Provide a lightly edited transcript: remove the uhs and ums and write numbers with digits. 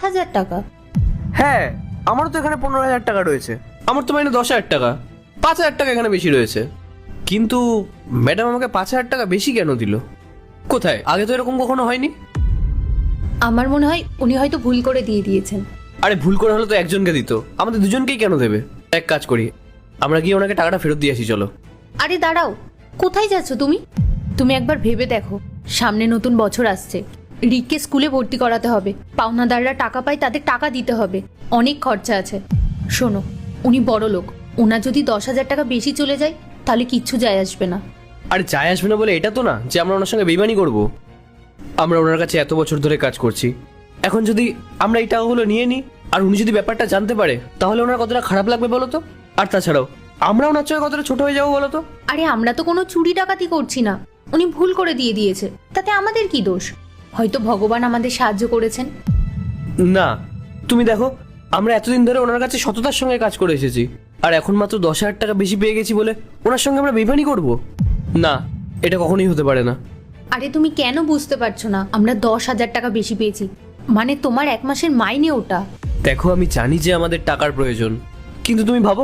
5,000 টাকা? হ্যাঁ, আমারও তো এখানে 15,000 টাকা রয়েছে। আমার তো মাইনে 10,000 টাকা, 5,000 টাকা এখানে বেশি রয়েছে। কিন্তু ম্যাডাম আমাকে 5,000 টাকা বেশি কেন দিল? কোথায়? আগে তো এরকম কখনো হয়নি। আমার মনে হয় উনি হয়তো ভুল করে দিয়ে দিয়েছেন। আরে ভুল করে হলে তো একজনকে দিত, আমাদের দুজনকেই কেন দেবে? এক কাজ করি, আমরা গিয়ে ওনাকে টাকাটা ফেরত দিয়ে আসি, চলো। আরে দাঁড়াও, কোথায় যাচ্ছ তুমি? তুমি একবার ভেবে দেখো, সামনে নতুন বছর আসছে, রিককে স্কুলে ভর্তি করাতে হবে, পাওনাদাররা টাকা পায় তাদের টাকা দিতে হবে, অনেক খরচা আছে। শোনো, উনি বড় লোক, ওনার যদি 10,000 টাকা বেশি চলে যায় তাহলে কিচ্ছু যায় আসবে না। আরে যায় আসবে না বলে এটা তো না যে আমরা ওনার সঙ্গে বেইমানি করব। আমরা ওনার কাছে এত বছর ধরে কাজ করছি, এখন যদি আমরা এই টাকাগুলো নিয়ে নিই আর উনি যদি ব্যাপারটা জানতে পারে, তাহলে ওনার কতটা খারাপ লাগবে বলো তো? আর তাছাড়াও আমরা ওনার চোখে কতটা ছোট হয়ে যাবো বলো তো? আরে আমরা তো কোনো চুরি ডাকাতি করছি না, উনি ভুল করে দিয়ে দিয়েছে, তাতে আমাদের কি দোষ? হয়তো ভগবান আমাদের সাহায্য করেছেন। না, তুমি দেখো, আমরা এতদিন ধরে ওনার কাছে সততার সঙ্গে কাজ করে এসেছি, আর এখন মাত্র 10,000 টাকা বেশি পেয়ে গেছি বলে ওনার সঙ্গে আমরা বেইমানি করব? না, এটা কখনোই হতে পারে না। আরে তুমি কেন বুঝতে পারছো না? আমরা 10,000 টাকা বেশি পেয়েছি, মানে তোমার 1 মাসের মাইনে ওটা। দেখো, আমি জানি যে আমাদের টাকার প্রয়োজন, কিন্তু তুমি ভাবো